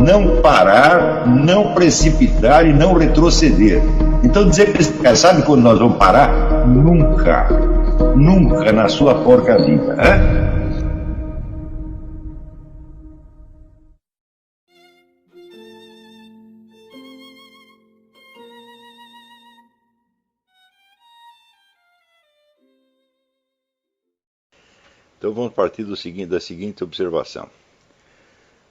não parar, não precipitar e não retroceder. Então dizer para esse cara, sabe quando nós vamos parar? Nunca. Nunca na sua porca vida. Né? Então vamos partir da seguinte observação.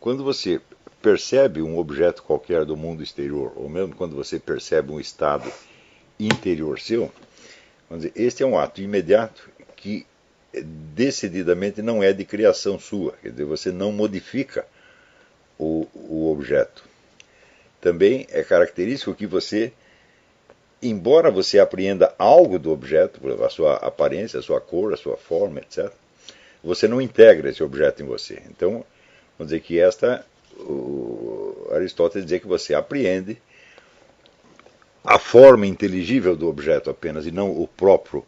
Quando você percebe um objeto qualquer do mundo exterior, ou mesmo quando você percebe um estado interior seu, vamos dizer, este é um ato imediato que decididamente não é de criação sua, quer dizer, você não modifica o objeto. Também é característico que você, embora você apreenda algo do objeto, por exemplo, a sua aparência, a sua cor, a sua forma, etc., você não integra esse objeto em você. Então, vamos dizer que Aristóteles dizia que você apreende a forma inteligível do objeto apenas, e não o próprio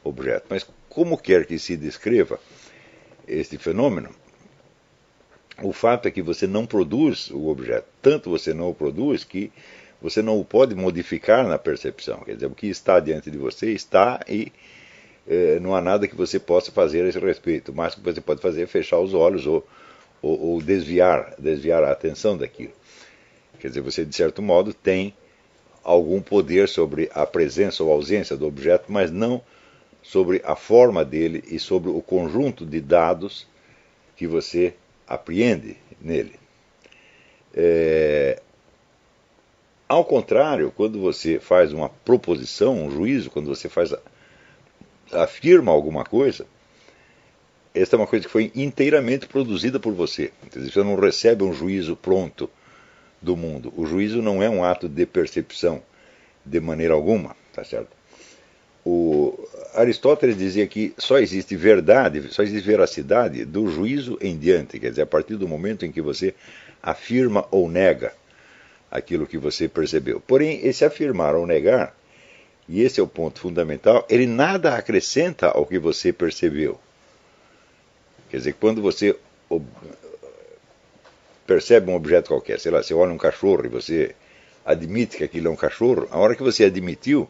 objeto. Mas como quer que se descreva este fenômeno, o fato é que você não produz o objeto. Tanto você não o produz que você não o pode modificar na percepção. Quer dizer, o que está diante de você está e não há nada que você possa fazer a esse respeito. O máximo que você pode fazer é fechar os olhos ou desviar a atenção daquilo. Quer dizer, você de certo modo tem algum poder sobre a presença ou ausência do objeto, mas não sobre a forma dele e sobre o conjunto de dados que você apreende nele. Ao contrário, quando você faz uma proposição, um juízo, quando você afirma alguma coisa, esta é uma coisa que foi inteiramente produzida por você. Você não recebe um juízo pronto do mundo. O juízo não é um ato de percepção de maneira alguma, tá certo? Aristóteles dizia que só existe verdade, só existe veracidade do juízo em diante, quer dizer, a partir do momento em que você afirma ou nega aquilo que você percebeu. Porém, esse afirmar ou negar, e esse é o ponto fundamental, ele nada acrescenta ao que você percebeu. Quer dizer, quando você percebe um objeto qualquer, sei lá, você olha um cachorro e você admite que aquilo é um cachorro, a hora que você admitiu,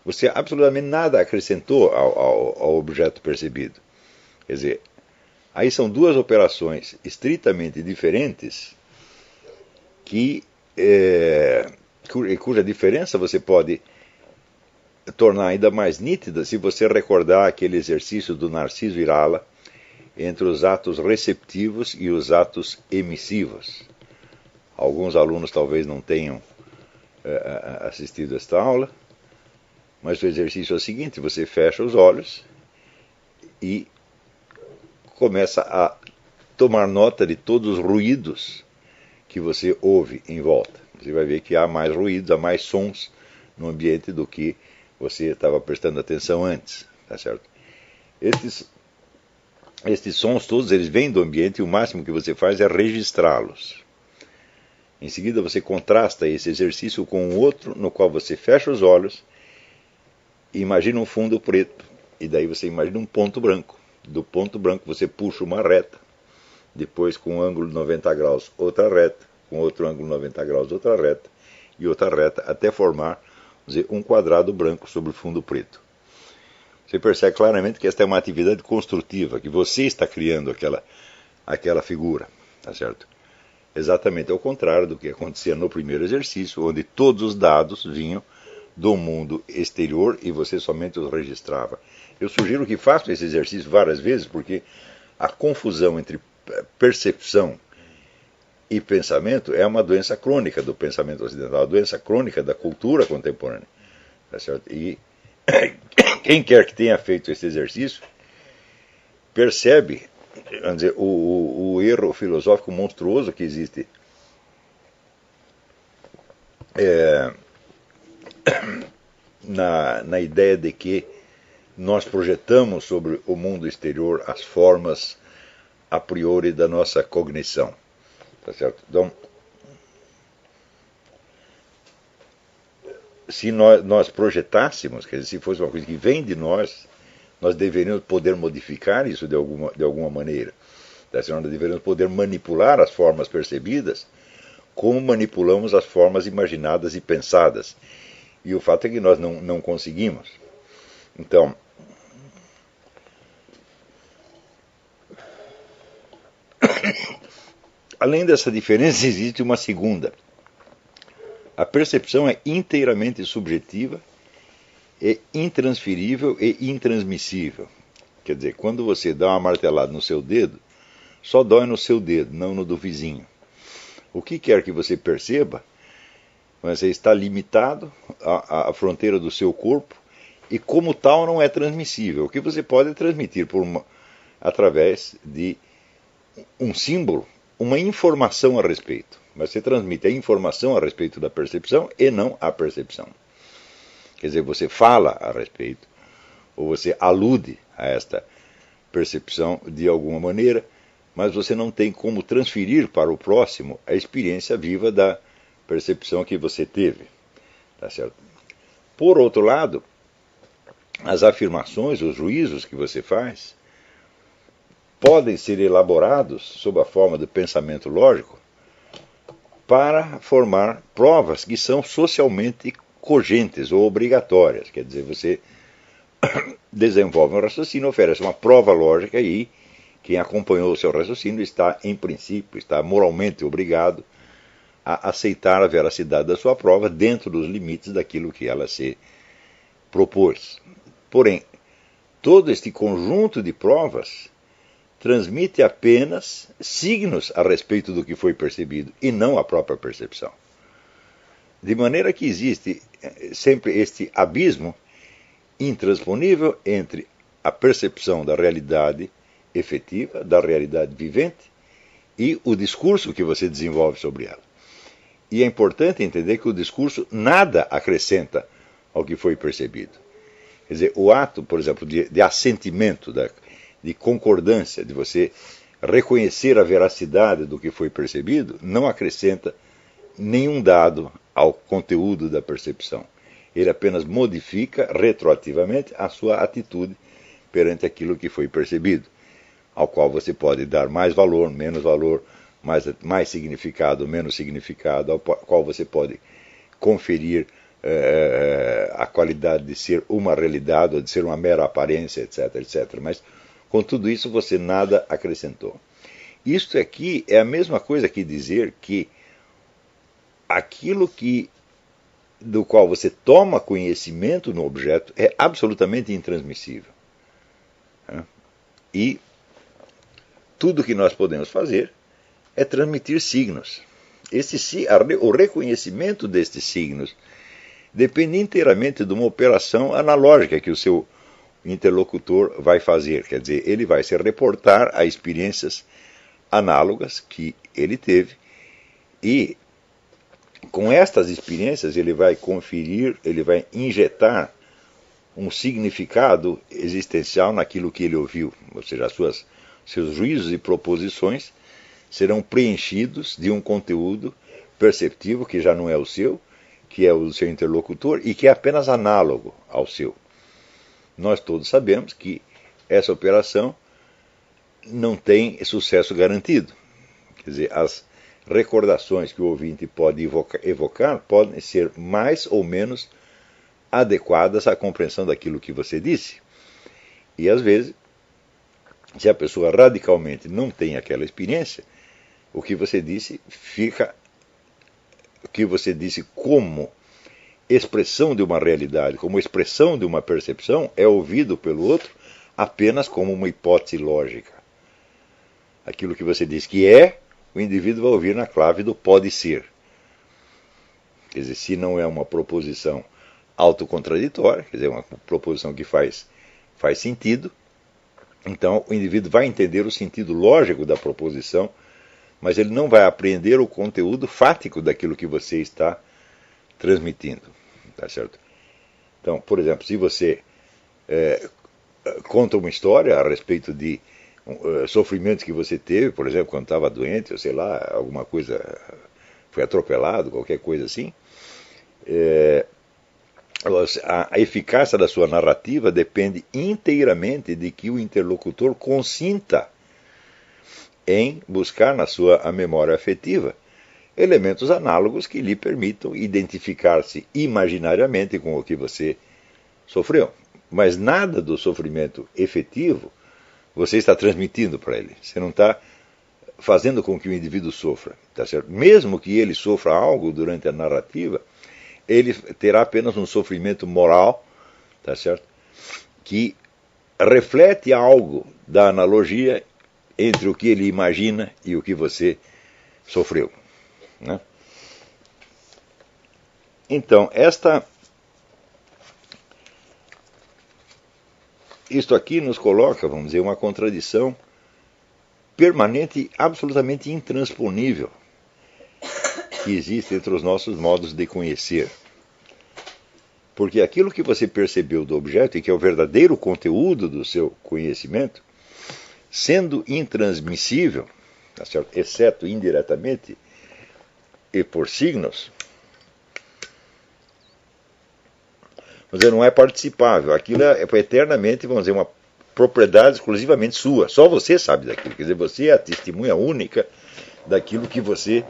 você absolutamente nada acrescentou ao objeto percebido. Quer dizer, aí são duas operações estritamente diferentes cuja diferença você pode tornar ainda mais nítida se você recordar aquele exercício do Narciso Irala entre os atos receptivos e os atos emissivos. Alguns alunos talvez não tenham assistido esta aula, mas o exercício é o seguinte: você fecha os olhos e começa a tomar nota de todos os ruídos que você ouve em volta. Você vai ver que há mais ruídos, há mais sons no ambiente do que você estava prestando atenção antes, tá certo? Estes sons todos, eles vêm do ambiente e o máximo que você faz é registrá-los. Em seguida você contrasta esse exercício com um outro no qual você fecha os olhos e imagina um fundo preto. E daí você imagina um ponto branco. Do ponto branco você puxa uma reta, depois com um ângulo de 90 graus outra reta, com outro ângulo de 90 graus outra reta e outra reta, até formar, vamos dizer, um quadrado branco sobre o fundo preto. Você percebe claramente que esta é uma atividade construtiva, que você está criando aquela figura, tá certo? Exatamente ao contrário do que acontecia no primeiro exercício, onde todos os dados vinham do mundo exterior e você somente os registrava. Eu sugiro que façam esse exercício várias vezes, porque a confusão entre percepção e pensamento é uma doença crônica do pensamento ocidental, a doença crônica da cultura contemporânea, tá certo? E quem quer que tenha feito esse exercício percebe, vamos dizer, o erro filosófico monstruoso que existe na ideia de que nós projetamos sobre o mundo exterior as formas a priori da nossa cognição, tá certo? Então, se nós projetássemos, quer dizer, se fosse uma coisa que vem de nós deveríamos poder modificar isso de alguma maneira. Nós deveríamos poder manipular as formas percebidas como manipulamos as formas imaginadas e pensadas. E o fato é que nós não conseguimos. Então, além dessa diferença, existe uma segunda. A percepção é inteiramente subjetiva, é intransferível e intransmissível. Quer dizer, quando você dá uma martelada no seu dedo, só dói no seu dedo, não no do vizinho. O que quer que você perceba, você está limitado à fronteira do seu corpo e, como tal, não é transmissível. O que você pode transmitir através de um símbolo, uma informação a respeito. Mas você transmite a informação a respeito da percepção e não a percepção. Quer dizer, você fala a respeito, ou você alude a esta percepção de alguma maneira, mas você não tem como transferir para o próximo a experiência viva da percepção que você teve. Tá certo? Por outro lado, as afirmações, os juízos que você faz, podem ser elaborados sob a forma do pensamento lógico para formar provas que são socialmente cogentes ou obrigatórias. Quer dizer, você desenvolve um raciocínio, oferece uma prova lógica e quem acompanhou o seu raciocínio está, em princípio, está moralmente obrigado a aceitar a veracidade da sua prova dentro dos limites daquilo que ela se propôs. Porém, todo este conjunto de provas transmite apenas signos a respeito do que foi percebido e não a própria percepção. De maneira que existe sempre este abismo intransponível entre a percepção da realidade efetiva, da realidade vivente, e o discurso que você desenvolve sobre ela. E é importante entender que o discurso nada acrescenta ao que foi percebido. Quer dizer, o ato, por exemplo, de assentimento, de concordância, de você reconhecer a veracidade do que foi percebido, não acrescenta nenhum dado ao conteúdo da percepção. Ele apenas modifica retroativamente a sua atitude perante aquilo que foi percebido, ao qual você pode dar mais valor, menos valor, mais significado, menos significado, ao qual você pode conferir a qualidade de ser uma realidade ou de ser uma mera aparência, etc, etc. Mas com tudo isso você nada acrescentou. Isto aqui é a mesma coisa que dizer que aquilo do qual você toma conhecimento no objeto é absolutamente intransmissível. E tudo que nós podemos fazer é transmitir signos. O reconhecimento destes signos depende inteiramente de uma operação analógica que o seu interlocutor vai fazer. Quer dizer, ele vai se reportar a experiências análogas que ele teve e com estas experiências ele vai conferir, ele vai injetar um significado existencial naquilo que ele ouviu. Ou seja, seus juízos e proposições serão preenchidos de um conteúdo perceptivo que já não é o seu, que é o do seu interlocutor e que é apenas análogo ao seu. Nós todos sabemos que essa operação não tem sucesso garantido. Quer dizer, as recordações que o ouvinte pode evocar podem ser mais ou menos adequadas à compreensão daquilo que você disse. E às vezes, se a pessoa radicalmente não tem aquela experiência, o que você disse como expressão de uma realidade, como expressão de uma percepção, é ouvido pelo outro apenas como uma hipótese lógica. Aquilo que você diz que é, o indivíduo vai ouvir na clave do pode ser. Quer dizer, se não é uma proposição autocontraditória, quer dizer, uma proposição que faz sentido, então o indivíduo vai entender o sentido lógico da proposição, mas ele não vai apreender o conteúdo fático daquilo que você está transmitindo. Tá certo? Então, por exemplo, se você conta uma história a respeito de sofrimentos que você teve, por exemplo, quando estava doente, ou sei lá, alguma coisa, foi atropelado, qualquer coisa assim, a eficácia da sua narrativa depende inteiramente de que o interlocutor consinta em buscar na sua memória afetiva elementos análogos que lhe permitam identificar-se imaginariamente com o que você sofreu. Mas nada do sofrimento efetivo você está transmitindo para ele. Você não está fazendo com que o indivíduo sofra, tá certo? Mesmo que ele sofra algo durante a narrativa, ele terá apenas um sofrimento moral, tá certo? Que reflete algo da analogia entre o que ele imagina e o que você sofreu, né? Então, isto aqui nos coloca, vamos dizer, uma contradição permanente, absolutamente intransponível, que existe entre os nossos modos de conhecer. Porque aquilo que você percebeu do objeto, e que é o verdadeiro conteúdo do seu conhecimento, sendo intransmissível, tá certo? Exceto indiretamente e por signos, vamos dizer, não é participável. Aquilo é eternamente, vamos dizer, uma propriedade exclusivamente sua. Só você sabe daquilo. Quer dizer, você é a testemunha única daquilo que você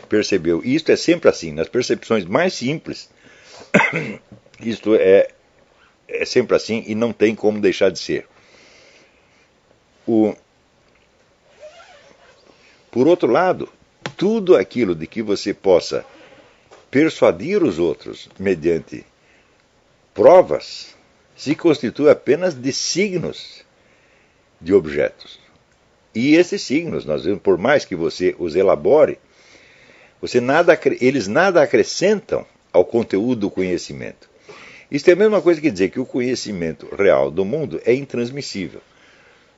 percebeu. E isto é sempre assim, nas percepções mais simples. Isto é sempre assim e não tem como deixar de ser. Por outro lado, tudo aquilo de que você possa persuadir os outros mediante provas se constitui apenas de signos de objetos. E esses signos, nós vemos, por mais que você os elabore, eles nada acrescentam ao conteúdo do conhecimento. Isso é a mesma coisa que dizer que o conhecimento real do mundo é intransmissível.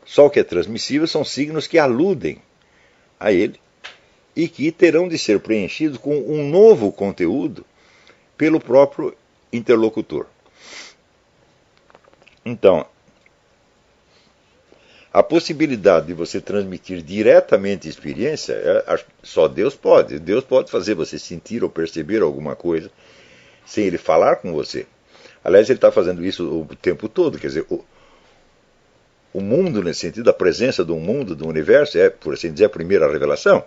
Só o que é transmissível são signos que aludem a ele e que terão de ser preenchidos com um novo conteúdo pelo próprio interlocutor. Então, a possibilidade de você transmitir diretamente experiência, só Deus pode. Deus pode fazer você sentir ou perceber alguma coisa sem ele falar com você. Aliás, ele está fazendo isso o tempo todo. Quer dizer, o mundo, nesse sentido, a presença do mundo, do universo, é, por assim dizer, a primeira revelação.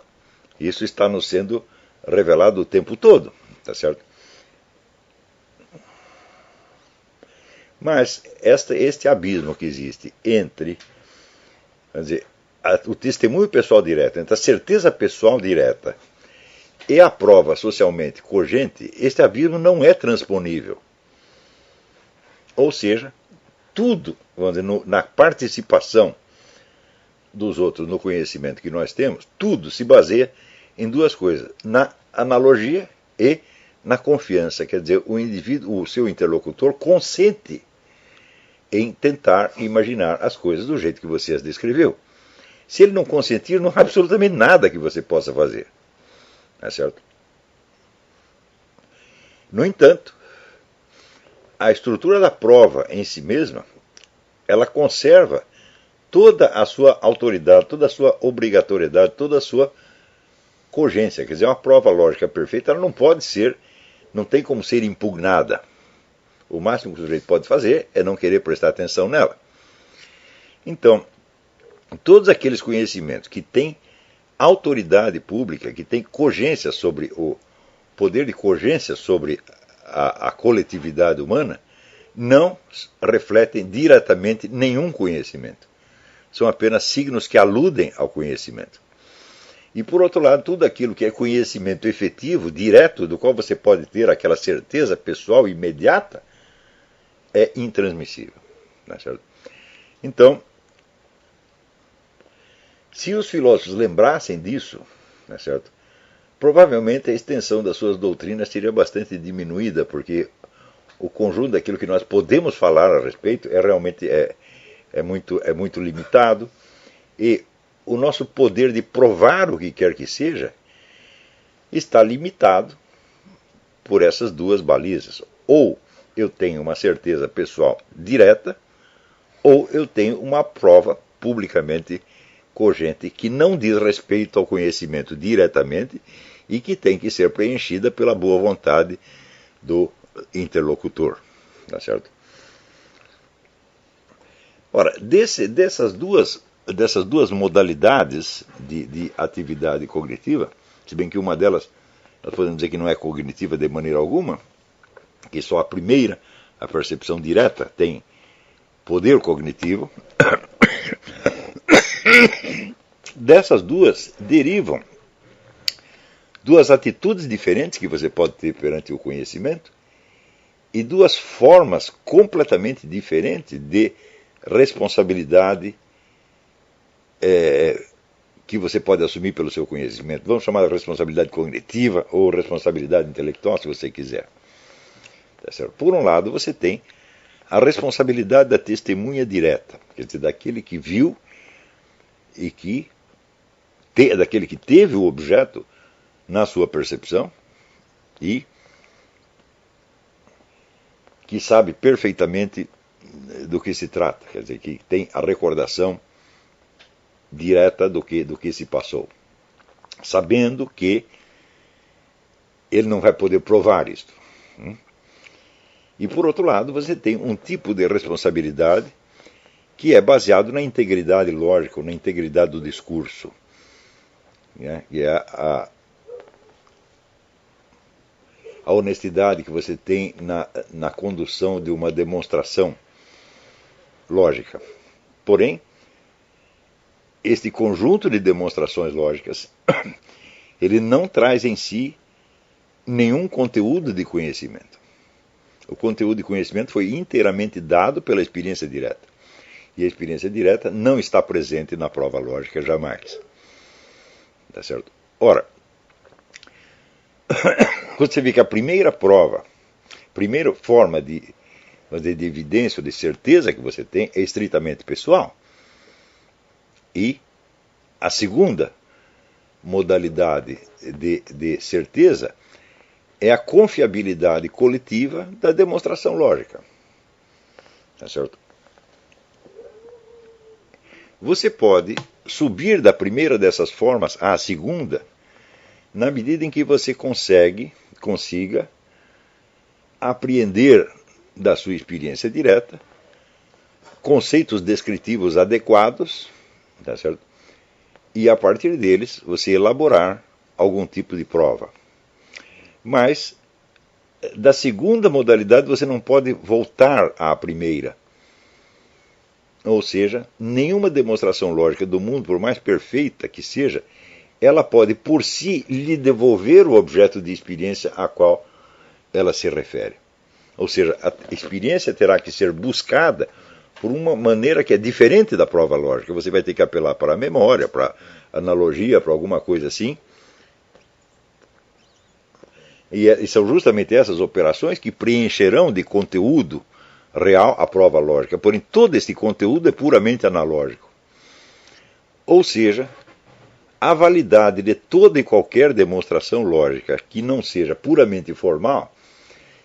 Isso está nos sendo revelado o tempo todo, tá certo? Mas este abismo que existe entre, vamos dizer, o testemunho pessoal direto, entre a certeza pessoal direta e a prova socialmente cogente, este abismo não é transponível. Ou seja, tudo, vamos dizer, na participação dos outros no conhecimento que nós temos, tudo se baseia em duas coisas: na analogia e na confiança. Quer dizer, o indivíduo, o seu interlocutor, consente em tentar imaginar as coisas do jeito que você as descreveu. Se ele não consentir, não há absolutamente nada que você possa fazer. Não é certo? No entanto, a estrutura da prova em si mesma, ela conserva toda a sua autoridade, toda a sua obrigatoriedade, toda a sua cogência. Quer dizer, uma prova lógica perfeita, ela não pode ser, não tem como ser impugnada. O máximo que o sujeito pode fazer é não querer prestar atenção nela. Então, todos aqueles conhecimentos que têm autoridade pública, que têm cogência sobre o poder de cogência sobre a coletividade humana, não refletem diretamente nenhum conhecimento. São apenas signos que aludem ao conhecimento. E, por outro lado, tudo aquilo que é conhecimento efetivo, direto, do qual você pode ter aquela certeza pessoal imediata, é intransmissível. Não é certo? Então, se os filósofos lembrassem disso, não é certo? Provavelmente a extensão das suas doutrinas seria bastante diminuída, porque o conjunto daquilo que nós podemos falar a respeito realmente muito limitado, e o nosso poder de provar o que quer que seja está limitado por essas duas balizas. Ou eu tenho uma certeza pessoal direta, ou eu tenho uma prova publicamente cogente que não diz respeito ao conhecimento diretamente e que tem que ser preenchida pela boa vontade do interlocutor. Tá certo? Ora, dessas duas modalidades de atividade cognitiva, se bem que uma delas nós podemos dizer que não é cognitiva de maneira alguma, que só a primeira, a percepção direta, tem poder cognitivo. Dessas duas derivam duas atitudes diferentes que você pode ter perante o conhecimento e duas formas completamente diferentes de responsabilidade que você pode assumir pelo seu conhecimento. Vamos chamar de responsabilidade cognitiva ou responsabilidade intelectual, se você quiser. Tá certo? Por um lado, você tem a responsabilidade da testemunha direta, quer dizer, daquele que viu e daquele que teve o objeto na sua percepção e que sabe perfeitamente do que se trata, quer dizer, que tem a recordação direta do que se passou, sabendo que ele não vai poder provar isto. E por outro lado, você tem um tipo de responsabilidade que é baseado na integridade lógica, ou na integridade do discurso, né? Que é a honestidade que você tem na condução de uma demonstração lógica. Porém, este conjunto de demonstrações lógicas, ele não traz em si nenhum conteúdo de conhecimento. O conteúdo de conhecimento foi inteiramente dado pela experiência direta. E a experiência direta não está presente na prova lógica jamais. Tá certo? Ora, quando você vê que a primeira prova, primeira forma de evidência ou de certeza que você tem é estritamente pessoal, e a segunda modalidade de certeza é a confiabilidade coletiva da demonstração lógica. Tá certo? Você pode subir da primeira dessas formas à segunda na medida em que você consiga apreender da sua experiência direta conceitos descritivos adequados, tá certo? E a partir deles você elaborar algum tipo de prova. Mas da segunda modalidade você não pode voltar à primeira. Ou seja, nenhuma demonstração lógica do mundo, por mais perfeita que seja, ela pode por si lhe devolver o objeto de experiência a qual ela se refere. Ou seja, a experiência terá que ser buscada por uma maneira que é diferente da prova lógica. Você vai ter que apelar para a memória, para a analogia, para alguma coisa assim. E são justamente essas operações que preencherão de conteúdo real a prova lógica. Porém, todo esse conteúdo é puramente analógico. Ou seja, a validade de toda e qualquer demonstração lógica que não seja puramente formal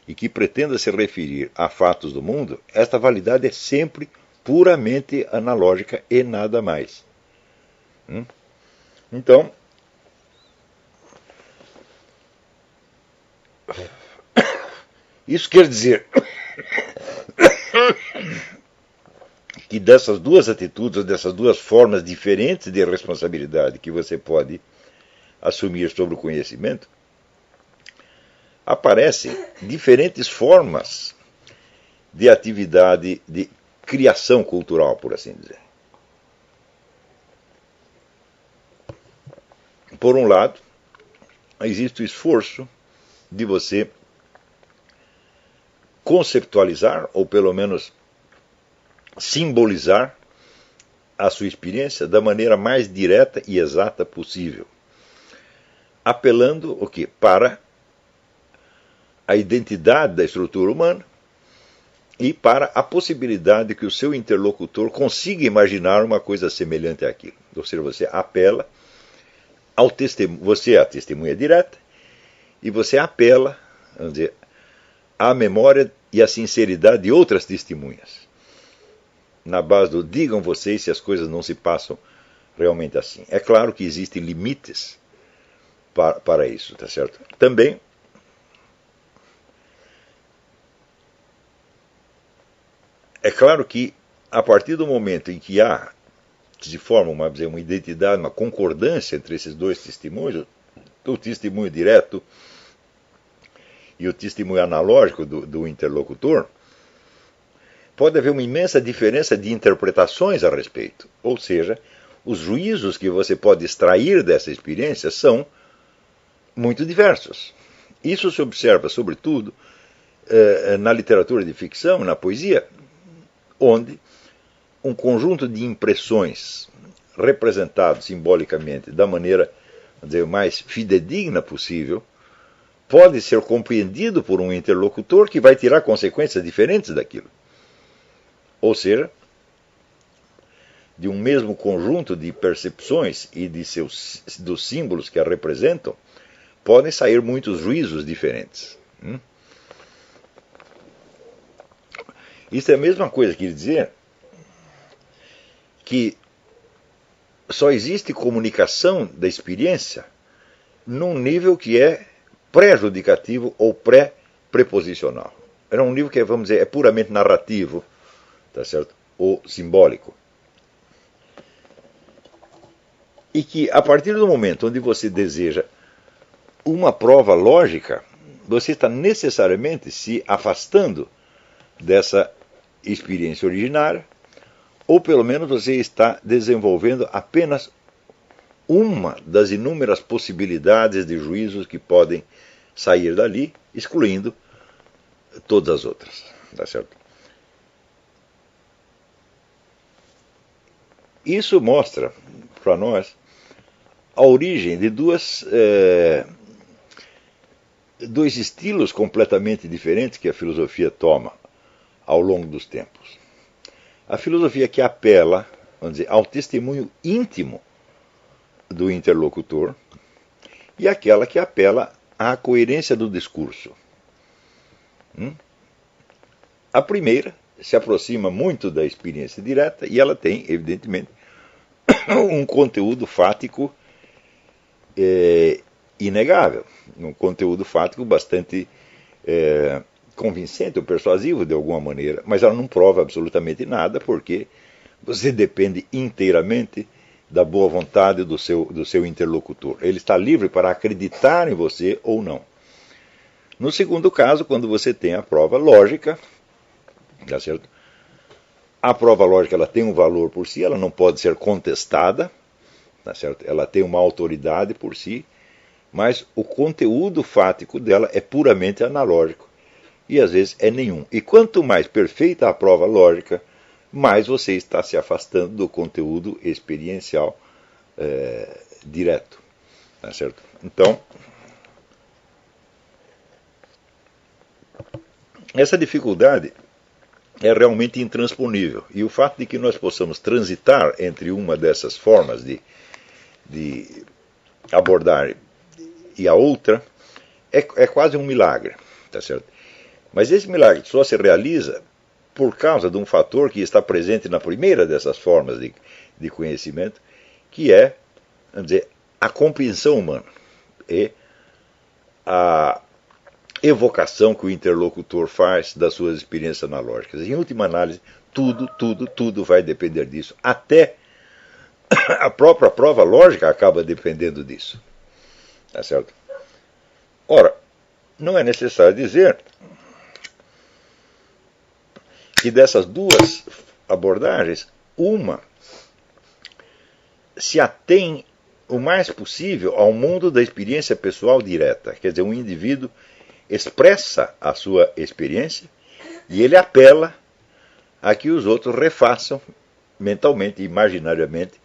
e que pretenda se referir a fatos do mundo, esta validade é sempre puramente analógica e nada mais. Então, isso quer dizer que dessas duas atitudes, dessas duas formas diferentes de responsabilidade que você pode assumir sobre o conhecimento, aparecem diferentes formas de atividade de criação cultural, por assim dizer. Por um lado, existe o esforço de você conceptualizar, ou pelo menos simbolizar a sua experiência da maneira mais direta e exata possível, apelando o quê? Para a identidade da estrutura humana e para a possibilidade de que o seu interlocutor consiga imaginar uma coisa semelhante àquilo. Ou seja, você apela ao testemunho, você é a testemunha direta e você apela, vamos dizer, à memória e à sinceridade de outras testemunhas, na base do digam vocês se as coisas não se passam realmente assim. É claro que existem limites para isso, tá certo? Também é claro que a partir do momento em que se forma uma identidade, uma concordância entre esses dois testemunhos, o testemunho direto e o testemunho analógico do interlocutor, pode haver uma imensa diferença de interpretações a respeito. Ou seja, os juízos que você pode extrair dessa experiência são muito diversos. Isso se observa, sobretudo, na literatura de ficção, na poesia, onde um conjunto de impressões representado simbolicamente da maneira, vamos dizer, mais fidedigna possível, pode ser compreendido por um interlocutor que vai tirar consequências diferentes daquilo. Ou seja, de um mesmo conjunto de percepções e dos símbolos que a representam, podem sair muitos juízos diferentes. Isso é a mesma coisa que dizer que só existe comunicação da experiência num nível que é pré-judicativo ou pré-preposicional. É um nível que, vamos dizer, é puramente narrativo, tá certo? Ou simbólico. E que, a partir do momento onde você deseja uma prova lógica, você está necessariamente se afastando dessa experiência originária, ou pelo menos você está desenvolvendo apenas uma das inúmeras possibilidades de juízos que podem sair dali, excluindo todas as outras. Tá certo? Isso mostra para nós a origem de dois estilos completamente diferentes que a filosofia toma ao longo dos tempos. A filosofia que apela, vamos dizer, ao testemunho íntimo do interlocutor e aquela que apela à coerência do discurso. A primeira se aproxima muito da experiência direta e ela tem, evidentemente, um conteúdo fático inegável, um conteúdo fático bastante convincente ou persuasivo de alguma maneira, mas ela não prova absolutamente nada porque você depende inteiramente da boa vontade do seu interlocutor. Ele está livre para acreditar em você ou não. No segundo caso, quando você tem a prova lógica, tá certo? A prova lógica ela tem um valor por si, ela não pode ser contestada, tá certo? Ela tem uma autoridade por si, mas o conteúdo fático dela é puramente analógico e às vezes é nenhum. E quanto mais perfeita a prova lógica, mais você está se afastando do conteúdo experiencial direto, tá certo? Então, essa dificuldade é realmente intransponível. E o fato de que nós possamos transitar entre uma dessas formas de abordar e a outra é quase um milagre, tá certo? Mas esse milagre só se realiza por causa de um fator que está presente na primeira dessas formas de conhecimento, que é, vamos dizer, a compreensão humana e a evocação que o interlocutor faz das suas experiências analógicas. Em última análise, tudo vai depender disso. Até a própria prova lógica acaba dependendo disso. Tá certo? Ora, não é necessário dizer que dessas duas abordagens, uma se atém o mais possível ao mundo da experiência pessoal direta. Quer dizer, um indivíduo expressa a sua experiência e ele apela a que os outros refaçam mentalmente, imaginariamente,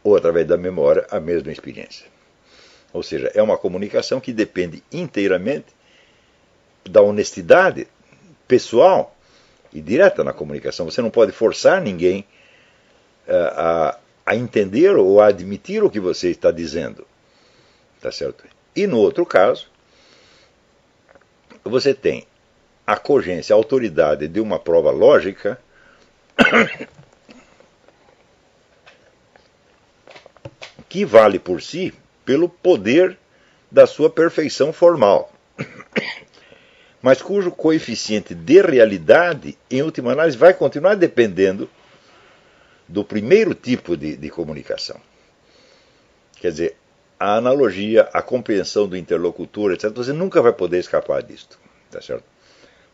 ou através da memória, a mesma experiência. Ou seja, é uma comunicação que depende inteiramente da honestidade pessoal e direta na comunicação. Você não pode forçar ninguém a entender ou a admitir o que você está dizendo. Tá certo? E no outro caso, você tem a cogência, a autoridade de uma prova lógica que vale por si pelo poder da sua perfeição formal, mas cujo coeficiente de realidade, em última análise, vai continuar dependendo do primeiro tipo de comunicação. Quer dizer, a analogia, a compreensão do interlocutor, etc. Você nunca vai poder escapar disto, tá certo?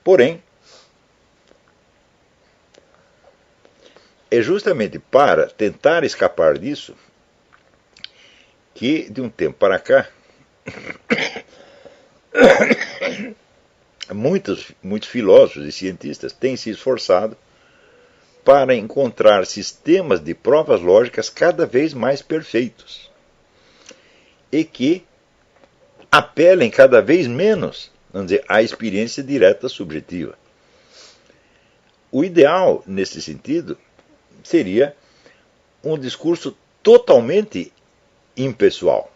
Porém, é justamente para tentar escapar disso que, de um tempo para cá, muitos filósofos e cientistas têm se esforçado para encontrar sistemas de provas lógicas cada vez mais perfeitos e que apelem cada vez menos, vamos dizer, à experiência direta subjetiva. O ideal, nesse sentido, seria um discurso totalmente impessoal.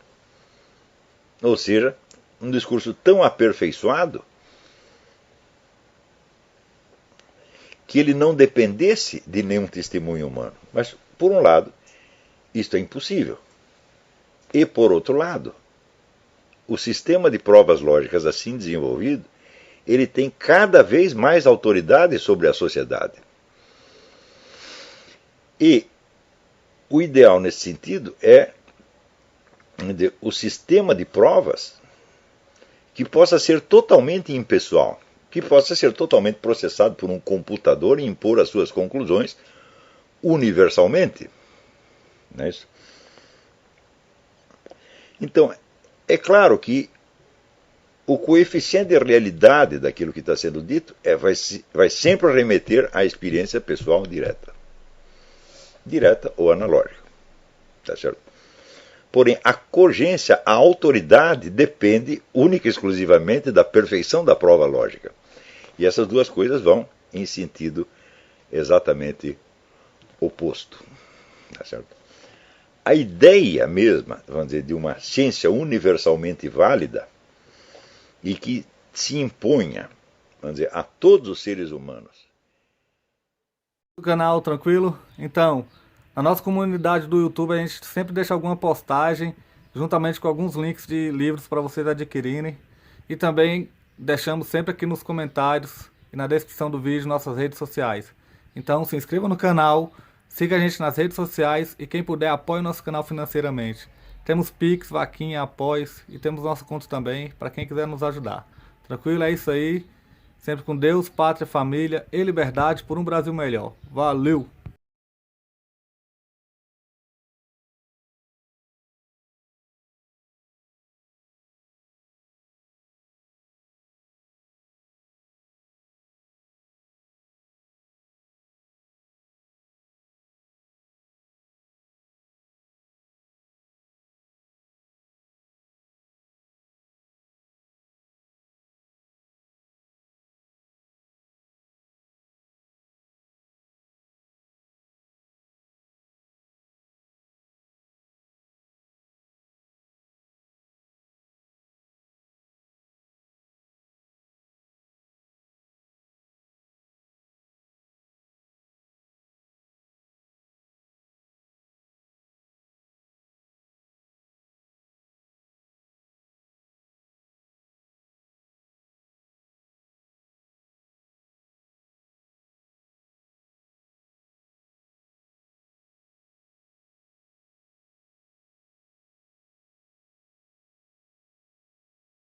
Ou seja, um discurso tão aperfeiçoado que ele não dependesse de nenhum testemunho humano. Mas, por um lado, isto é impossível. E, por outro lado, o sistema de provas lógicas assim desenvolvido, ele tem cada vez mais autoridade sobre a sociedade. E o ideal nesse sentido é o sistema de provas que possa ser totalmente impessoal, que possa ser totalmente processado por um computador e impor as suas conclusões universalmente. Não é isso? Então, é claro que o coeficiente de realidade daquilo que está sendo dito vai sempre remeter à experiência pessoal direta. Direta ou analógica. Tá certo? Porém, a cogência, a autoridade, depende única e exclusivamente da perfeição da prova lógica. E essas duas coisas vão em sentido exatamente oposto. Tá certo? A ideia mesma, vamos dizer, de uma ciência universalmente válida e que se imponha, vamos dizer, a todos os seres humanos. O canal tranquilo? Então, na nossa comunidade do YouTube a gente sempre deixa alguma postagem, juntamente com alguns links de livros para vocês adquirirem. E também deixamos sempre aqui nos comentários e na descrição do vídeo nossas redes sociais. Então se inscreva no canal, siga a gente nas redes sociais e quem puder apoie o nosso canal financeiramente. Temos Pix, Vaquinha, Apoies e temos nosso conto também para quem quiser nos ajudar. Tranquilo? É isso aí. Sempre com Deus, pátria, família e liberdade por um Brasil melhor. Valeu!